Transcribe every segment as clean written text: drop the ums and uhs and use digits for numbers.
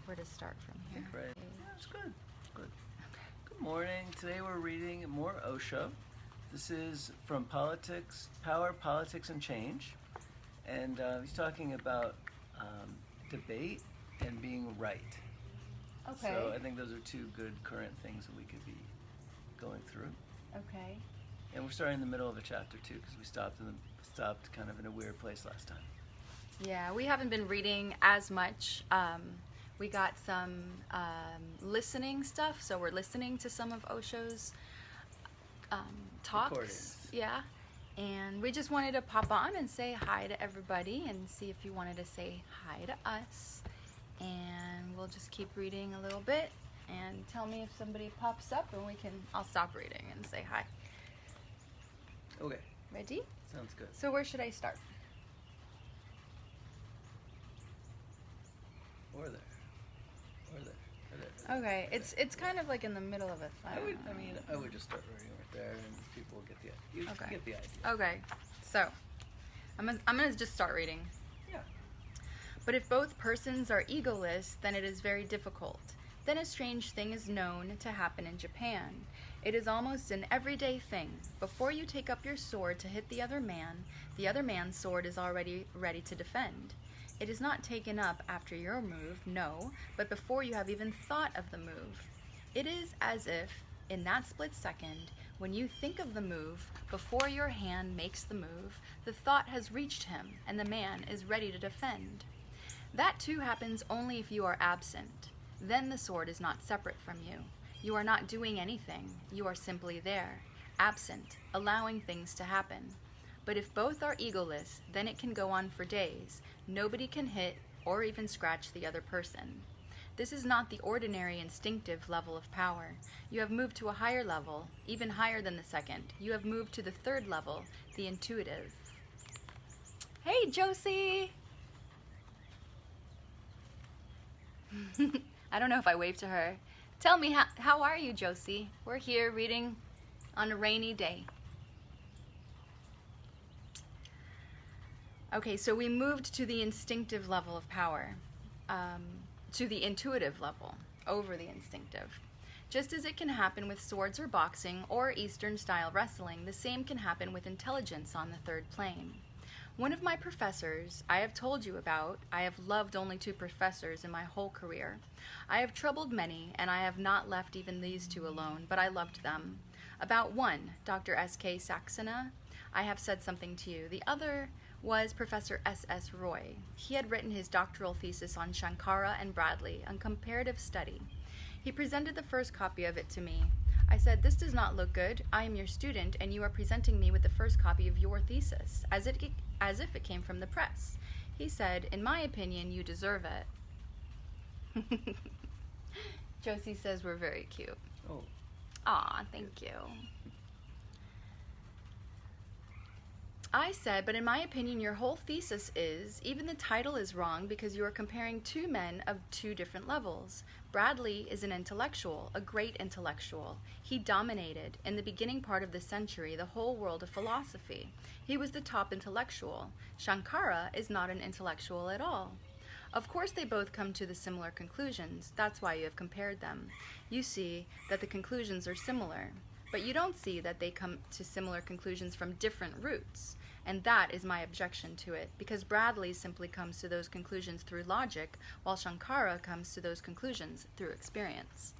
where to start from here. Right. Yeah, it's good. Good. Good morning. Today we're reading more OSHO. This is from Power, Politics, and Change. And he's talking about debate and being right. Okay. So I think those are two good current things that we could be going through. Okay. And we're starting in the middle of a chapter too, because we stopped kind of in a weird place last time. Yeah, we haven't been reading as much. We got some listening stuff, so we're listening to some of Osho's talks. Recordings. Yeah, and we just wanted to pop on and say hi to everybody and see if you wanted to say hi to us. And we'll just keep reading a little bit and tell me if somebody pops up and I'll stop reading and say hi. Okay. Ready? Sounds good. So where should I start? Or there. Or there. Or there. Okay, it's kind of like in the middle of a thing. I would just start reading right there, and people will get get the idea. Okay, so I'm gonna just start reading. Yeah. But if both persons are egoless, then it is very difficult. Then a strange thing is known to happen in Japan. It is almost an everyday thing. Before you take up your sword to hit the other man's sword is already ready to defend. It is not taken up after your move, no, but before you have even thought of the move. It is as if, in that split second, when you think of the move, before your hand makes the move, the thought has reached him, and the man is ready to defend. That too happens only if you are absent. Then the sword is not separate from you. You are not doing anything. You are simply there, absent, allowing things to happen. But if both are egoless, then it can go on for days. Nobody can hit or even scratch the other person. This is not the ordinary instinctive level of power. You have moved to a higher level, even higher than the second. You have moved to the third level, the intuitive. Hey, Josie! I don't know if I waved to her. Tell me, how are you, Josie? We're here reading on a rainy day. Okay, so we moved to the instinctive level of power, to the intuitive level, over the instinctive. Just as it can happen with swords or boxing or Eastern-style wrestling, the same can happen with intelligence on the third plane. One of my professors I have told you about, I have loved only 2 professors in my whole career. I have troubled many, and I have not left even these 2 alone, but I loved them. About one, Dr. S.K. Saxena, I have said something to you. The other was Professor S.S. Roy. He had written his doctoral thesis on Shankara and Bradley, on comparative study. He presented the first copy of it to me. I said, "This does not look good. I am your student, and you are presenting me with the first copy of your thesis, as if it came from the press." He said, "In my opinion, you deserve it." Josie says we're very cute. Oh. Aw, thank you. I said, "But in my opinion, your whole thesis is, even the title is wrong because you are comparing 2 men of 2 different levels. Bradley is an intellectual, a great intellectual. He dominated, in the beginning part of the century, the whole world of philosophy. He was the top intellectual. Shankara is not an intellectual at all. Of course they both come to the similar conclusions. That's why you have compared them. You see that the conclusions are similar. But you don't see that they come to similar conclusions from different roots. And that is my objection to it, because Bradley simply comes to those conclusions through logic, while Shankara comes to those conclusions through experience.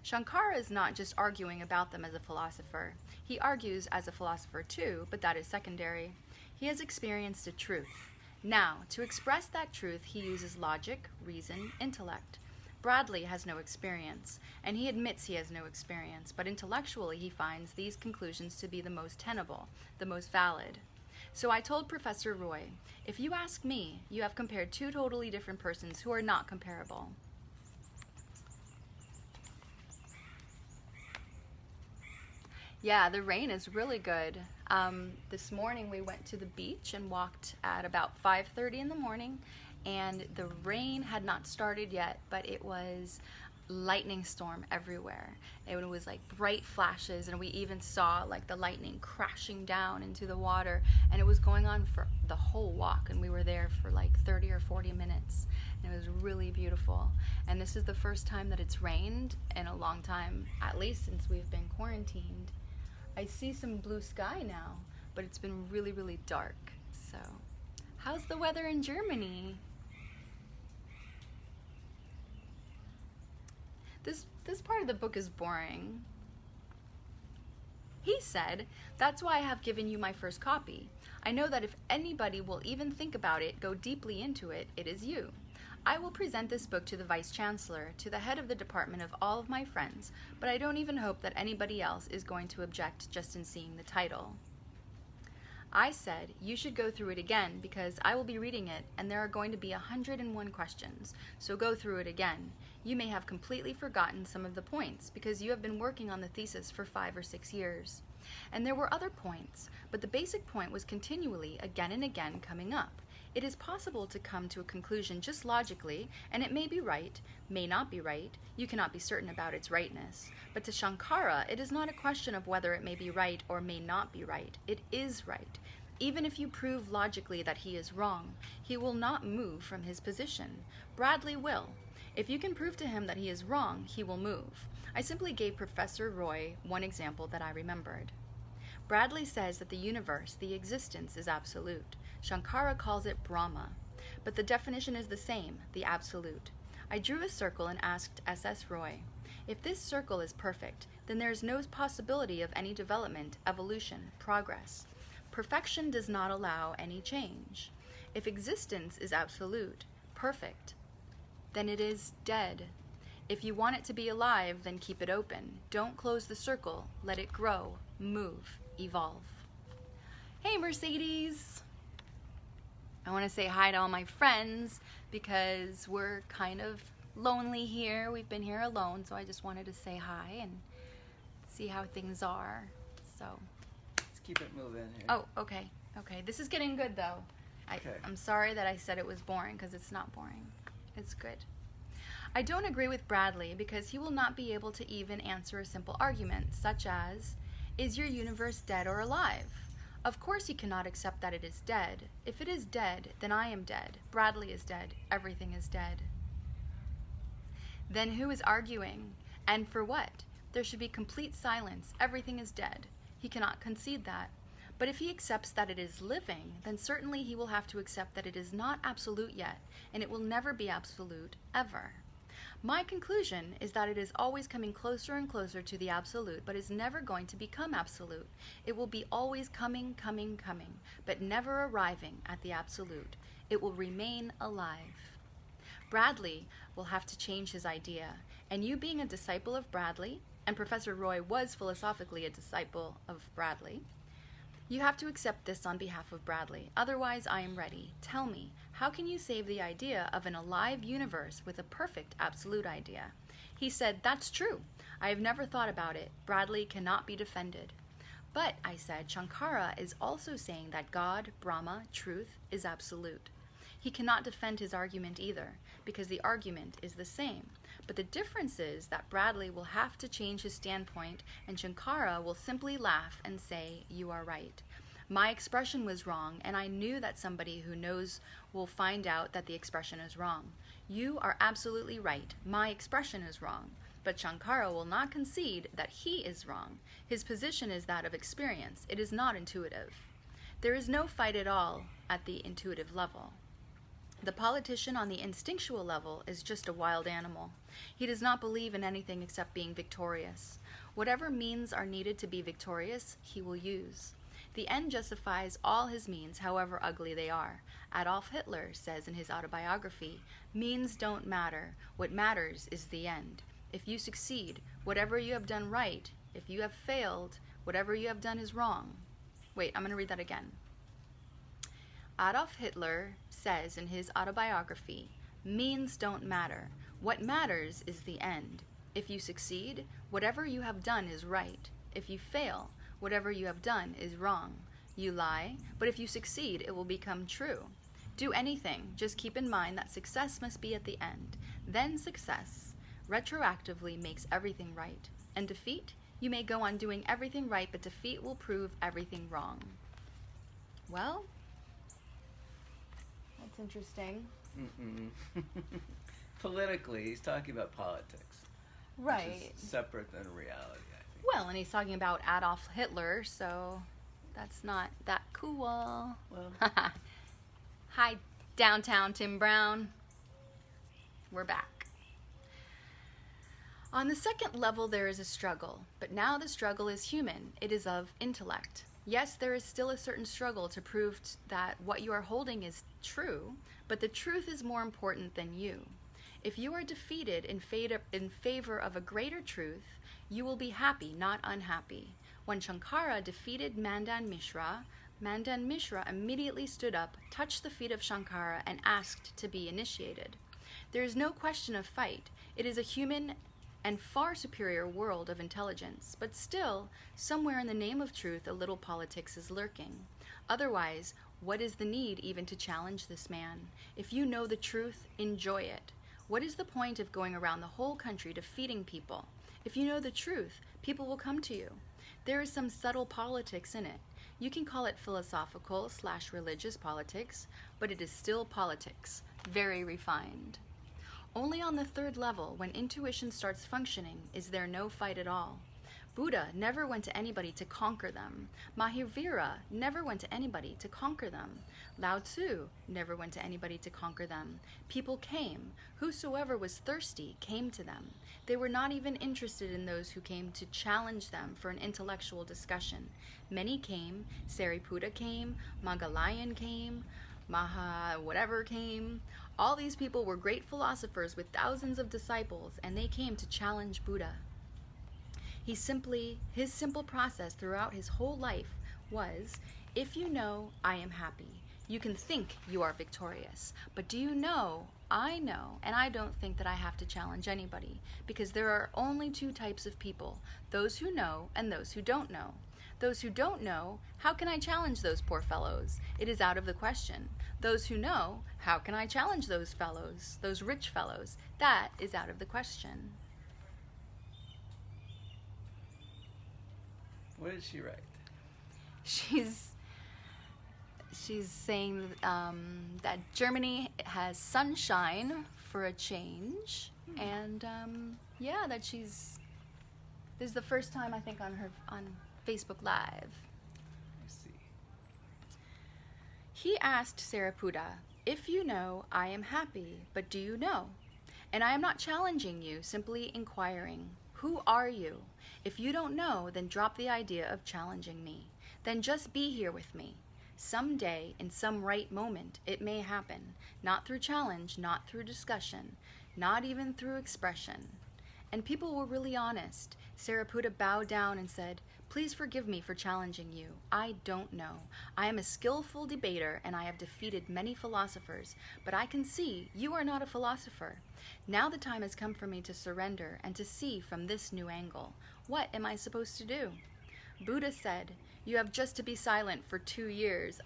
Shankara is not just arguing about them as a philosopher. He argues as a philosopher too, but that is secondary. He has experienced a truth. Now, to express that truth, he uses logic, reason, intellect. Bradley has no experience, and he admits he has no experience, but intellectually he finds these conclusions to be the most tenable, the most valid. So I told Professor Roy, if you ask me, you have compared 2 totally different persons who are not comparable. Yeah, the rain is really good. This morning we went to the beach and walked at about 5:30 in the morning, and the rain had not started yet, but it was lightning storm everywhere. It was like bright flashes, and we even saw like the lightning crashing down into the water, and it was going on for the whole walk, and we were there for like 30 or 40 minutes. and it was really beautiful. And this is the first time that it's rained in a long time, at least since we've been quarantined. I see some blue sky now, but it's been really, really dark. So, how's the weather in Germany? This part of the book is boring. He said, "That's why I have given you my first copy. I know that if anybody will even think about it, go deeply into it, it is you. I will present this book to the Vice Chancellor, to the head of the department, of all of my friends, but I don't even hope that anybody else is going to object just in seeing the title." I said, "You should go through it again because I will be reading it and there are going to be 101 questions, so go through it again. You may have completely forgotten some of the points because you have been working on the thesis for 5 or 6 years. And there were other points, but the basic point was continually, again and again, coming up. It is possible to come to a conclusion just logically, and it may be right, may not be right, you cannot be certain about its rightness. But to Shankara, it is not a question of whether it may be right or may not be right. It is right. Even if you prove logically that he is wrong, he will not move from his position. Bradley will. If you can prove to him that he is wrong, he will move. I simply gave Professor Roy one example that I remembered. Bradley says that the universe, the existence, is absolute. Shankara calls it Brahma. But the definition is the same, the absolute. I drew a circle and asked S.S. Roy, if this circle is perfect, then there is no possibility of any development, evolution, progress. Perfection does not allow any change. If existence is absolute, perfect, then it is dead. If you want it to be alive, then keep it open. Don't close the circle. Let it grow, move, evolve. Hey, Mercedes! I want to say hi to all my friends because we're kind of lonely here. We've been here alone, so I just wanted to say hi and see how things are. So, Let's keep it moving here. oh, okay. Okay, this is getting good though. Okay. I'm sorry that I said it was boring because it's not boring. It's good. I don't agree with Bradley because he will not be able to even answer a simple argument, such as, is your universe dead or alive? Of course he cannot accept that it is dead. If it is dead, then I am dead. Bradley is dead. Everything is dead. Then who is arguing? And for what? There should be complete silence. Everything is dead. He cannot concede that. But if he accepts that it is living, then certainly he will have to accept that it is not absolute yet, and it will never be absolute, ever. My conclusion is that it is always coming closer and closer to the absolute, but is never going to become absolute. It will be always coming, but never arriving at the absolute. It will remain alive. Bradley will have to change his idea, and you being a disciple of Bradley, and Professor Roy was philosophically a disciple of Bradley, you have to accept this on behalf of Bradley. Otherwise, I am ready. Tell me, how can you save the idea of an alive universe with a perfect absolute idea? He said, that's true. I have never thought about it. Bradley cannot be defended. But, I said, Shankara is also saying that God, Brahma, truth, is absolute. He cannot defend his argument either, because the argument is the same. But the difference is that Bradley will have to change his standpoint, and Shankara will simply laugh and say, you are right. My expression was wrong, and I knew that somebody who knows will find out that the expression is wrong. You are absolutely right. My expression is wrong. But Shankara will not concede that he is wrong. His position is that of experience. It is not intuitive. There is no fight at all at the intuitive level. The politician on the instinctual level is just a wild animal. He does not believe in anything except being victorious. Whatever means are needed to be victorious, he will use. The end justifies all his means, however ugly they are. Adolf Hitler says in his autobiography, means don't matter. What matters is the end. If you succeed, whatever you have done right. If you have failed, whatever you have done is wrong. Wait, I'm going to read that again. Adolf Hitler says in his autobiography, means don't matter. What matters is the end. If you succeed, whatever you have done is right. If you fail, whatever you have done is wrong. You lie, but if you succeed, it will become true. Do anything, just keep in mind that success must be at the end. Then success retroactively makes everything right. And defeat, you may go on doing everything right, but defeat will prove everything wrong. Well, that's interesting. Mm-mm. Politically, he's talking about politics. Right. Which is separate than reality, I think. Well, and he's talking about Adolf Hitler, so that's not that cool. Well, Hi, downtown Tim Brown. We're back. On the second level, there is a struggle, but now the struggle is human. It is of intellect. Yes, there is still a certain struggle to prove that what you are holding is true, but the truth is more important than you. If you are defeated in favor of a greater truth, you will be happy, not unhappy. When Shankara defeated Mandan Mishra immediately stood up, touched the feet of Shankara, and asked to be initiated. There is no question of fight. It is a human and far superior world of intelligence, but still, somewhere in the name of truth, a little politics is lurking. Otherwise, what is the need even to challenge this man? If you know the truth, enjoy it. What is the point of going around the whole country defeating people? If you know the truth, people will come to you. There is some subtle politics in it. You can call it philosophical/religious politics, but it is still politics, very refined. Only on the third level, when intuition starts functioning, is there no fight at all. Buddha never went to anybody to conquer them. Mahavira never went to anybody to conquer them. Lao Tzu never went to anybody to conquer them. People came. Whosoever was thirsty came to them. They were not even interested in those who came to challenge them for an intellectual discussion. Many came. Sariputta came. Maggalayan came. Maha-whatever came. All these people were great philosophers with thousands of disciples, and they came to challenge Buddha. His simple process throughout his whole life was, if you know, I am happy. You can think you are victorious, but do you know, I know, and I don't think that I have to challenge anybody, because there are only two types of people, those who know and those who don't know. Those who don't know, how can I challenge those poor fellows? It is out of the question. Those who know, how can I challenge those fellows, those rich fellows? That is out of the question. What did she write? She's saying that Germany has sunshine for a change, and yeah, that this is the first time I think on Facebook Live. I see. He asked Sariputta, if you know, I am happy, but do you know? And I am not challenging you, simply inquiring. Who are you? If you don't know, then drop the idea of challenging me. Then just be here with me. Someday, in some right moment, it may happen. Not through challenge, not through discussion, not even through expression. And people were really honest. Sariputta bowed down and said, please forgive me for challenging you. I don't know. I am a skillful debater, and I have defeated many philosophers, but I can see you are not a philosopher. Now the time has come for me to surrender and to see from this new angle. What am I supposed to do? Buddha said, you have just to be silent for 2 years.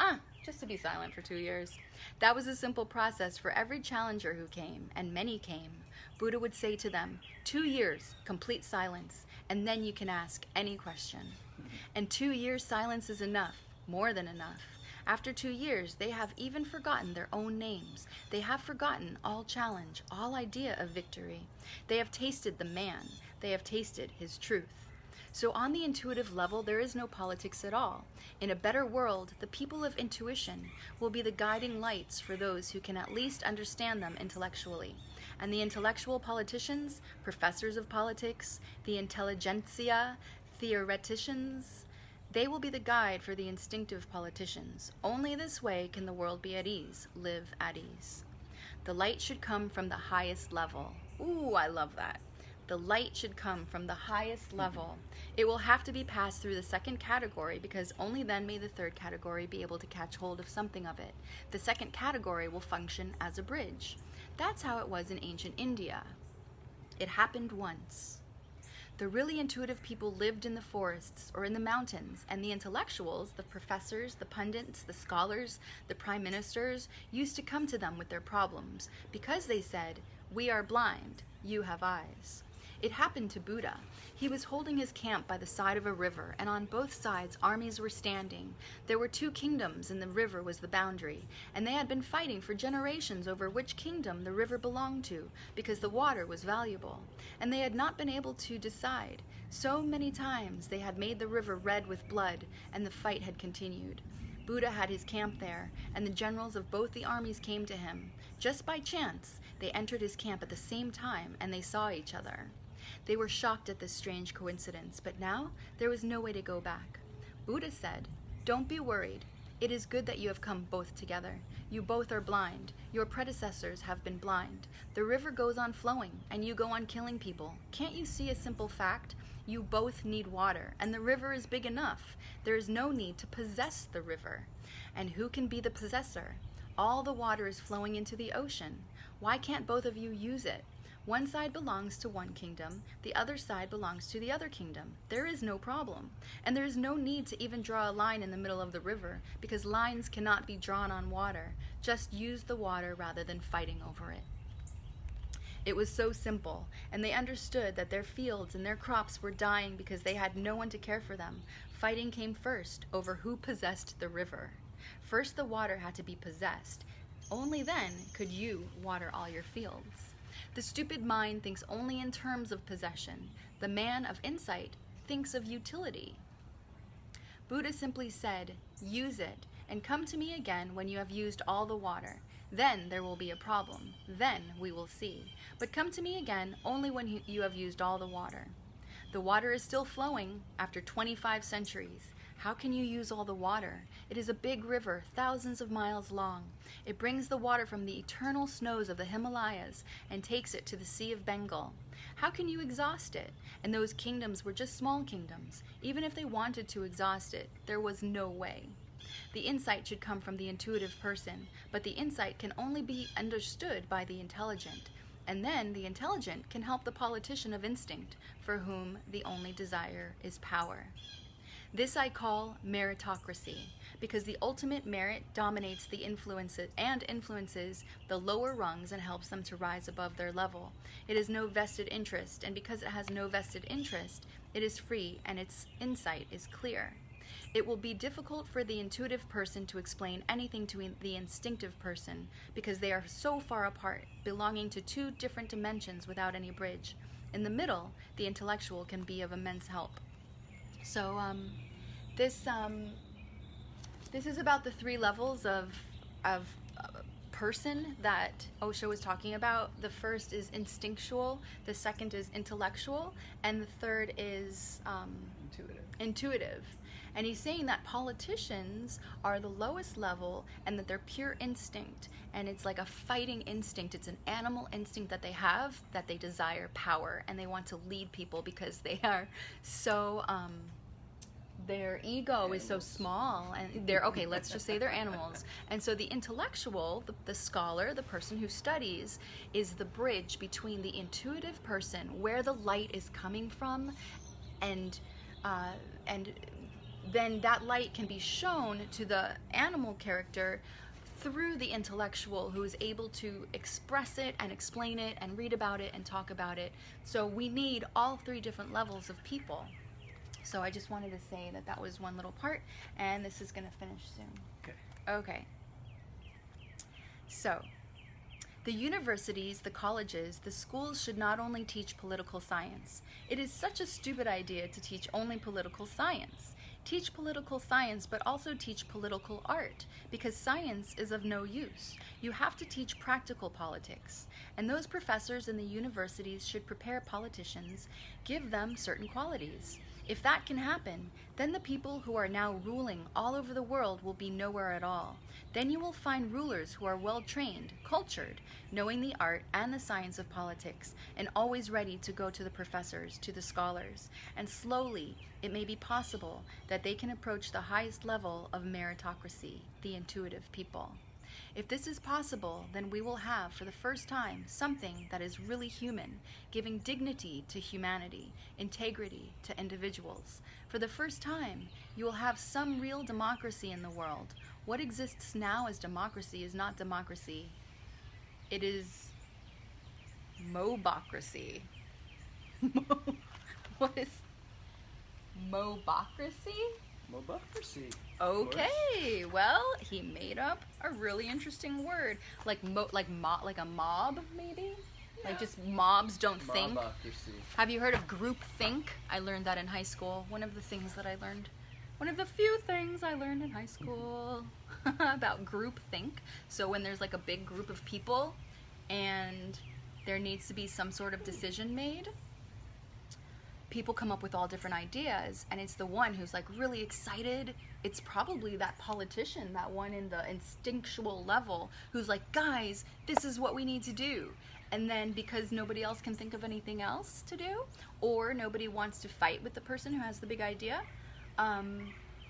Just to be silent for 2 years. That was a simple process for every challenger who came, and many came. Buddha would say to them, 2 years, complete silence, and then you can ask any question. And 2 years silence is enough, more than enough. After 2 years, they have even forgotten their own names. They have forgotten all challenge, all idea of victory. They have tasted the man. They have tasted his truth. So on the intuitive level, there is no politics at all. In a better world, the people of intuition will be the guiding lights for those who can at least understand them intellectually. And the intellectual politicians, professors of politics, the intelligentsia, theoreticians, they will be the guide for the instinctive politicians. Only this way can the world be at ease, live at ease. The light should come from the highest level. Ooh, I love that. The light should come from the highest level. It will have to be passed through the second category, because only then may the third category be able to catch hold of something of it. The second category will function as a bridge. That's how it was in ancient India. It happened once. The really intuitive people lived in the forests or in the mountains, and the intellectuals, the professors, the pundits, the scholars, the prime ministers, used to come to them with their problems, because they said, we are blind, you have eyes. It happened to Buddha. He was holding his camp by the side of a river, and on both sides armies were standing. There were 2 kingdoms, and the river was the boundary, and they had been fighting for generations over which kingdom the river belonged to, because the water was valuable, and they had not been able to decide. So many times they had made the river red with blood, and the fight had continued. Buddha had his camp there, and the generals of both the armies came to him. Just by chance, they entered his camp at the same time, and they saw each other. They were shocked at this strange coincidence, but now there was no way to go back. Buddha said, "Don't be worried. It is good that you have come both together. You both are blind. Your predecessors have been blind. The river goes on flowing, and you go on killing people. Can't you see a simple fact? You both need water, and the river is big enough. There is no need to possess the river. And who can be the possessor? All the water is flowing into the ocean. Why can't both of you use it? One side belongs to one kingdom, the other side belongs to the other kingdom. There is no problem. And there is no need to even draw a line in the middle of the river, because lines cannot be drawn on water. Just use the water rather than fighting over it." It was so simple, and they understood that their fields and their crops were dying because they had no one to care for them. Fighting came first over who possessed the river. First, the water had to be possessed. Only then could you water all your fields. The stupid mind thinks only in terms of possession. The man of insight thinks of utility. Buddha simply said, "Use it, and come to me again when you have used all the water. Then there will be a problem. Then we will see. But come to me again only when you have used all the water." The water is still flowing after 25 centuries. How can you use all the water? It is a big river, thousands of miles long. It brings the water from the eternal snows of the Himalayas and takes it to the Sea of Bengal. How can you exhaust it? And those kingdoms were just small kingdoms. Even if they wanted to exhaust it, there was no way. The insight should come from the intuitive person, but the insight can only be understood by the intelligent. And then the intelligent can help the politician of instinct, for whom the only desire is power. This I call meritocracy, because the ultimate merit dominates the influences the lower rungs and helps them to rise above their level. It has no vested interest, and because it has no vested interest, it is free and its insight is clear. It will be difficult for the intuitive person to explain anything to the instinctive person, because they are so far apart, belonging to 2 different dimensions without any bridge. In the middle, the intellectual can be of immense help. So this is about the 3 levels of person that OSHO is talking about. The first is instinctual, the second is intellectual, and the third is intuitive. And he's saying that politicians are the lowest level and that they're pure instinct. And it's like a fighting instinct. It's an animal instinct that they have, that they desire power and they want to lead people because they are so, their ego is so small, and let's just say they're animals. And so the intellectual, the scholar, the person who studies, is the bridge between the intuitive person, where the light is coming from, and then that light can be shown to the animal character through the intellectual, who is able to express it and explain it and read about it and talk about it. So we need all 3 different levels of people. So I just wanted to say that was one little part, and this is going to finish soon. Okay. So, the universities, the colleges, the schools should not only teach political science. It is such a stupid idea to teach only political science. Teach political science, but also teach political art, because science is of no use. You have to teach practical politics, and those professors in the universities should prepare politicians, give them certain qualities. If that can happen, then the people who are now ruling all over the world will be nowhere at all. Then you will find rulers who are well-trained, cultured, knowing the art and the science of politics, and always ready to go to the professors, to the scholars. And slowly, it may be possible that they can approach the highest level of meritocracy, the intuitive people. If this is possible, then we will have, for the first time, something that is really human, giving dignity to humanity, integrity to individuals. For the first time, you will have some real democracy in the world. What exists now as democracy is not democracy. It is mobocracy. What is mobocracy? Mobocracy. Okay, well, he made up a really interesting word, like like a mob, maybe. Yeah. Like just mobs don't think. Mobocracy. Have you heard of group think? I learned that in high school. One of the few things I learned in high school about group think. So when there's like a big group of people, and there needs to be some sort of decision made, people come up with all different ideas, and it's the one who's like really excited. It's probably that politician, that one in the instinctual level, who's like, guys, this is what we need to do. And then because nobody else can think of anything else to do, or nobody wants to fight with the person who has the big idea,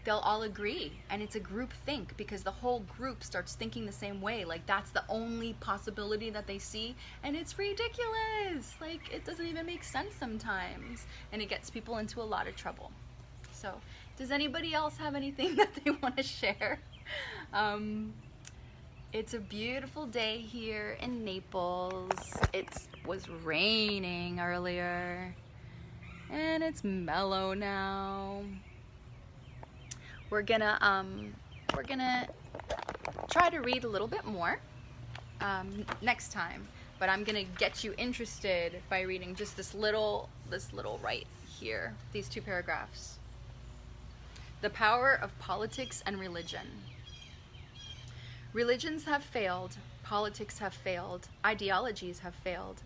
they'll all agree, and it's a group think, because the whole group starts thinking the same way. Like that's the only possibility that they see, and it's ridiculous. Like it doesn't even make sense sometimes, and it gets people into a lot of trouble. So does anybody else have anything that they want to share? It's a beautiful day here in Naples. It was raining earlier, and it's mellow now. We're gonna try to read a little bit more next time, but I'm gonna get you interested by reading just this little right here, these two paragraphs. The power of politics and religion. Religions have failed, politics have failed, ideologies have failed,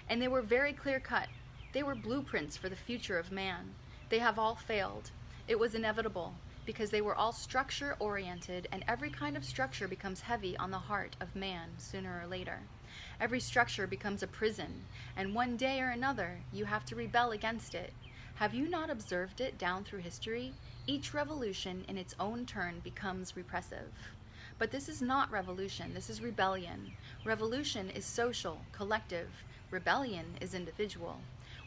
and they were very clear-cut. They were blueprints for the future of man. They have all failed. It was inevitable, because they were all structure-oriented, and every kind of structure becomes heavy on the heart of man sooner or later. Every structure becomes a prison, and one day or another you have to rebel against it. Have you not observed it down through history? Each revolution in its own turn becomes repressive. But this is not revolution, this is rebellion. Revolution is social, collective. Rebellion is individual.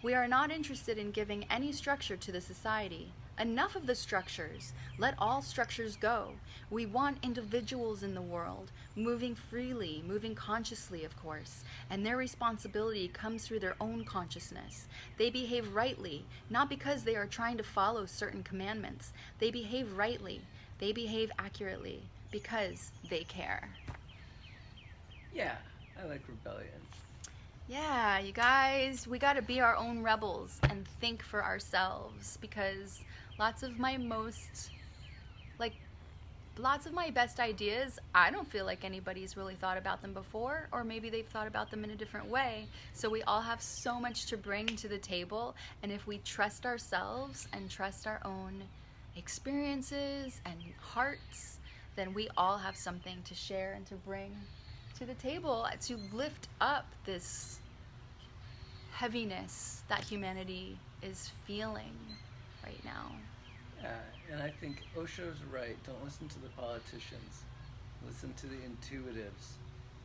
We are not interested in giving any structure to the society. Enough of the structures. Let all structures go. We want individuals in the world, moving freely, moving consciously, of course, and their responsibility comes through their own consciousness. They behave rightly, not because they are trying to follow certain commandments. They behave rightly. They behave accurately because they care. Yeah, I like rebellion. Yeah, you guys, we gotta be our own rebels and think for ourselves, because lots of my best ideas, I don't feel like anybody's really thought about them before, or maybe they've thought about them in a different way. So we all have so much to bring to the table, and if we trust ourselves and trust our own experiences and hearts, then we all have something to share and to bring to the table to lift up this heaviness that humanity is feeling right now. Yeah, and I think Osho's right. Don't listen to the politicians. Listen to the intuitives.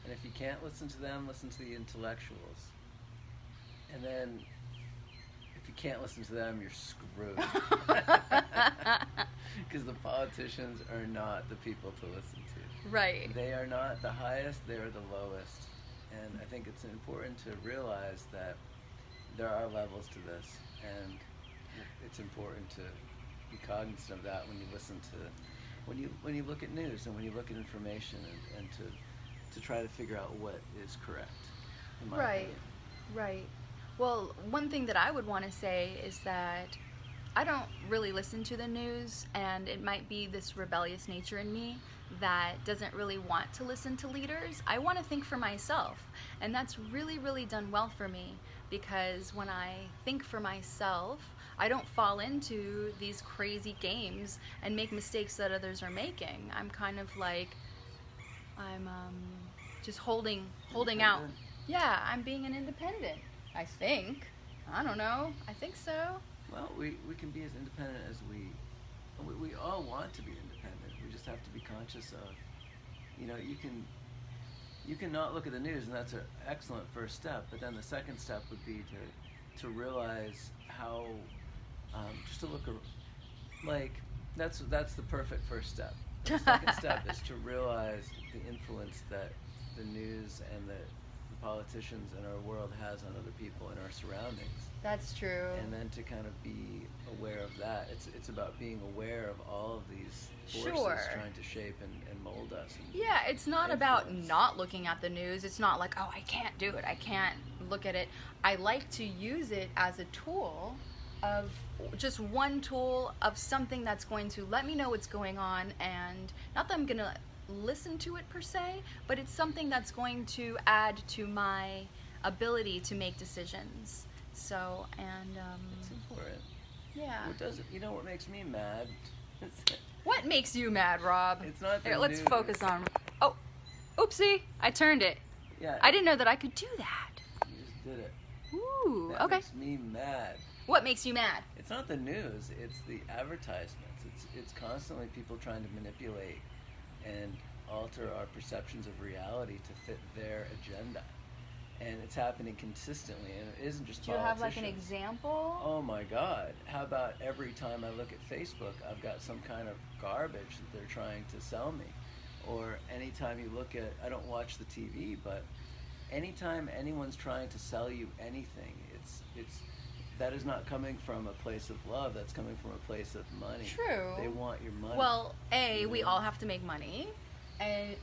And if you can't listen to them, listen to the intellectuals. And then if you can't listen to them, you're screwed. Because the politicians are not the people to listen to. Right. They are not the highest, they are the lowest. And I think it's important to realize that there are levels to this, and it's important to be cognizant of that when you listen to, when you look at news and when you look at information, and to try to figure out what is correct. In my opinion. Right. Well, one thing that I would want to say is that I don't really listen to the news, and it might be this rebellious nature in me that doesn't really want to listen to leaders. I want to think for myself, and that's really, really done well for me, because when I think for myself, I don't fall into these crazy games and make mistakes that others are making. I'm kind of like, I'm just holding out. Yeah, I'm being an independent, I think. I don't know. I think so. Well, we can be as independent as we all want to be independent. We just have to be conscious of, you can not look at the news, and that's an excellent first step. But then the second step would be to realize how, just to look, like that's the perfect first step. The second step is to realize the influence that the news and the politicians and our world has on other people and our surroundings. That's true. And then to kind of be aware of that. It's about being aware of all of these forces trying to shape and mold us. And yeah, it's not about not looking at the news. It's not like, oh, I can't do it. I can't look at it. I like to use it as a tool of just one tool of something that's going to let me know what's going on, and not that I'm going to listen to it per se, but it's something that's going to add to my ability to make decisions. So, and it's important. yeah. What does it? You know what makes me mad? What makes you mad, Rob? It's not the Here, let's news. focus on. Oh, oopsie! I turned it. Yeah. I didn't know that I could do that. You just did it. Ooh. That Okay. makes me mad. What makes you mad? It's not the news. It's the advertisements. It's constantly people trying to manipulate and alter our perceptions of reality to fit their agenda. And it's happening consistently, and it isn't just Do you have like an politicians. example? Oh my God. How about every time I look at Facebook, I've got some kind of garbage that they're trying to sell me. Or anytime you look at, I don't watch the TV, but anytime anyone's trying to sell you anything, it's that is not coming from a place of love, that's coming from a place of money. True. They want your money. Well, A, we know? all have to make money, and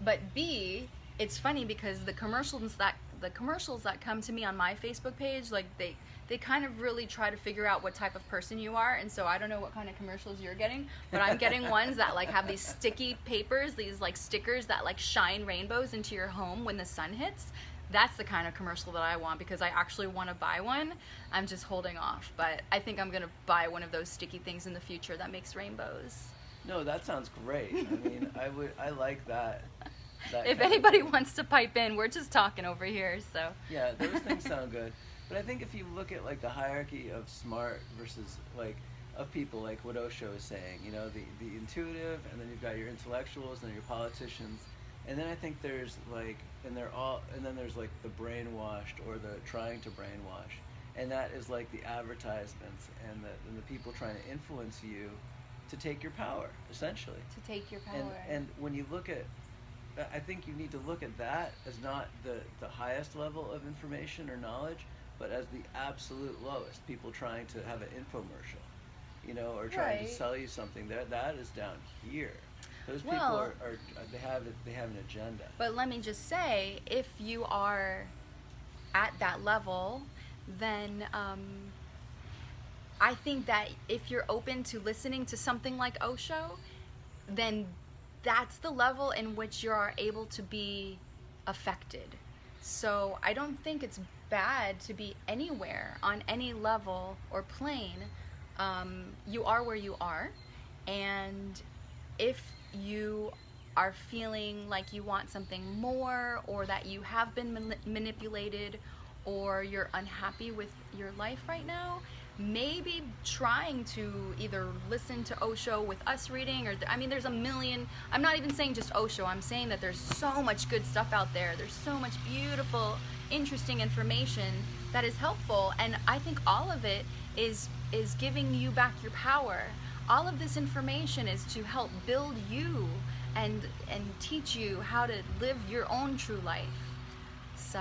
but B, it's funny because the commercials that come to me on my Facebook page, like they kind of really try to figure out what type of person you are, and so I don't know what kind of commercials you're getting, but I'm getting ones that like have these sticky papers, these like stickers that like shine rainbows into your home when the sun hits. That's the kind of commercial that I want, because I actually want to buy one. I'm just holding off, but I think I'm going to buy one of those sticky things in the future that makes rainbows. No, that sounds great. I mean, I like that. If anybody wants to pipe in, we're just talking over here, so. Yeah, those things sound good. But I think if you look at like the hierarchy of smart versus like of people, like what Osho is saying, you know, the intuitive, and then you've got your intellectuals, and then your politicians, and then I think there's like, and then there's like the brainwashed or the trying to brainwash, and that is like the advertisements and the people trying to influence you to take your power, essentially. To take your power. And when you look at, I think you need to look at that as not the highest level of information or knowledge, but as the absolute lowest. People trying to have an infomercial, you know, or trying to sell you something. That is down here. Those people are they have an agenda. But let me just say, if you are at that level, then I think that if you're open to listening to something like Osho, then that's the level in which you are able to be affected. So I don't think it's bad to be anywhere on any level or plane. You are where you are, and if you are feeling like you want something more, or that you have been manipulated, or you're unhappy with your life right now, maybe trying to either listen to Osho with us reading, or there's a million. I'm not even saying just Osho. I'm saying that there's so much good stuff out there. There's so much beautiful, interesting information that is helpful, and I think all of it is giving you back your power. All of this information is to help build you and teach you how to live your own true life. So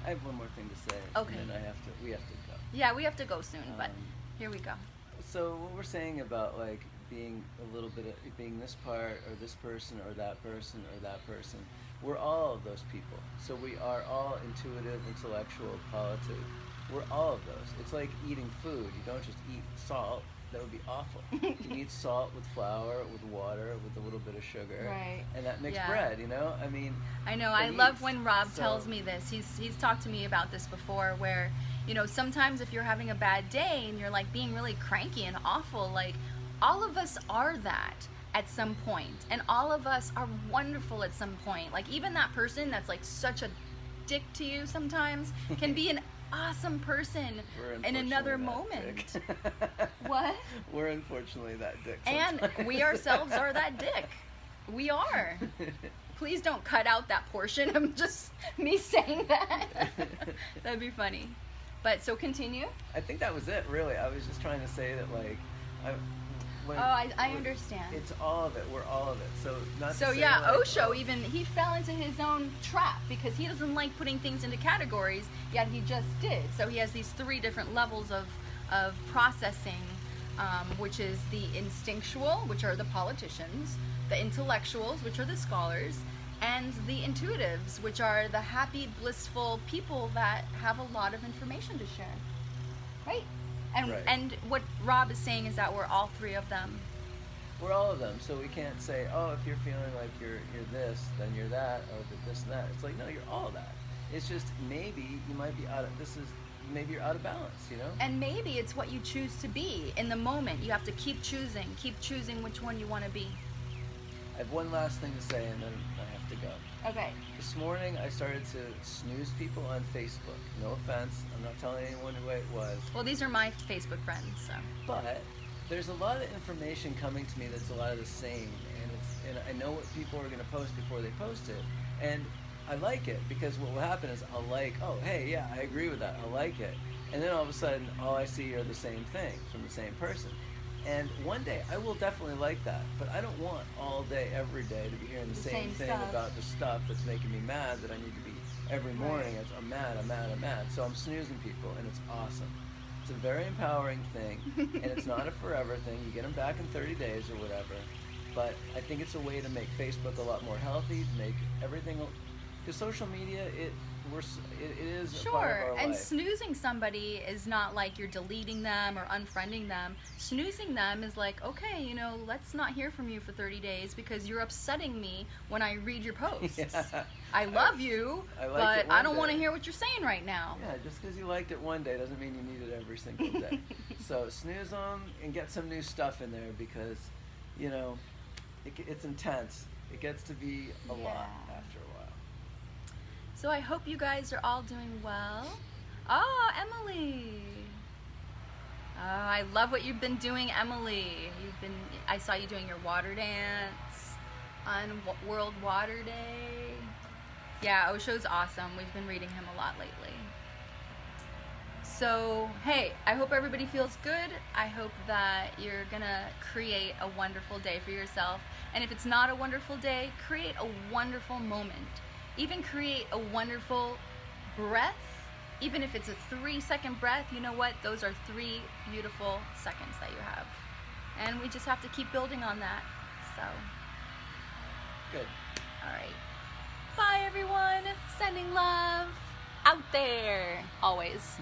I have one more thing to say. Okay. And then we have to go. yeah, we have to go soon, but here we go. So what we're saying about like being a little bit of being this part or this person or that person or that person, we're all of those people. So we are all intuitive, intellectual, politic. We're all of those. It's like eating food. You don't just eat salt. That would be awful. You need salt with flour, with water, with a little bit of sugar, Right. and that makes Yeah. bread. You know, I mean. I know. I love when Rob tells me this. He's talked to me about this before, where, you know, sometimes if you're having a bad day and you're like being really cranky and awful, like all of us are that at some point, and all of us are wonderful at some point. Like even that person that's like such a dick to you sometimes can be an awesome person in another moment. What? We're unfortunately that dick. And we ourselves are that dick. We are. Please don't cut out that portion of just me saying that. That'd be funny. But so continue. I think that was it, really. I was just trying to say that, like, when I understand. It's all of it. We're all of it. So not So to say yeah, like, Osho oh, even he fell into his own trap because he doesn't like putting things into categories, yet he just did. So he has these three different levels of processing, which is the instinctual, which are the politicians, the intellectuals, which are the scholars, and the intuitives, which are the happy, blissful people that have a lot of information to share. Right? Right. And what Rob is saying is that we're all three of them. We're all of them. So we can't say, oh, if you're feeling like you're this, then you're that, or this and that. It's like, no, you're all that. It's just maybe you might be maybe you're out of balance, you know? And maybe it's what you choose to be in the moment. You have to keep choosing which one you want to be. I have one last thing to say, and then I have to go. Okay. This morning, I started to snooze people on Facebook. No offense. I'm not telling anyone who it was. Well, these are my Facebook friends, so. But there's a lot of information coming to me that's a lot of the same, and I know what people are going to post before they post it, and I like it because what will happen is I'll like, oh, hey, yeah, I agree with that. I like it. And then all of a sudden, all I see are the same things from the same person. And one day, I will definitely like that, but I don't want all day, every day to be hearing the same thing stuff. about the stuff that's making me mad that I need to be every morning. Right. I'm mad. So I'm snoozing people, and it's awesome. It's a very empowering thing, and it's not a forever thing. You get them back in 30 days or whatever. But I think it's a way to make Facebook a lot more healthy, to make everything, because social media, it is a part of Sure, our and life. snoozing somebody is not like you're deleting them or unfriending them. Snoozing them is like, okay, let's not hear from you for 30 days because you're upsetting me when I read your posts. Yeah. I love you, I liked but it I one don't want to day. hear what you're saying right now. Yeah, just because you liked it one day doesn't mean you need it every single day. So snooze them and get some new stuff in there because, it's intense. It gets to be a lot after a while. So I hope you guys are all doing well. Oh, Emily. Oh, I love what you've been doing, Emily. I saw you doing your water dance on World Water Day. Yeah, Osho's awesome. We've been reading him a lot lately. So, hey, I hope everybody feels good. I hope that you're gonna create a wonderful day for yourself. And if it's not a wonderful day, create a wonderful moment. Even create a wonderful breath. Even if it's a 3-second breath, you know what? Those are 3 beautiful seconds that you have. And we just have to keep building on that. So, Good. all right. Bye, everyone. Sending love out there. Always.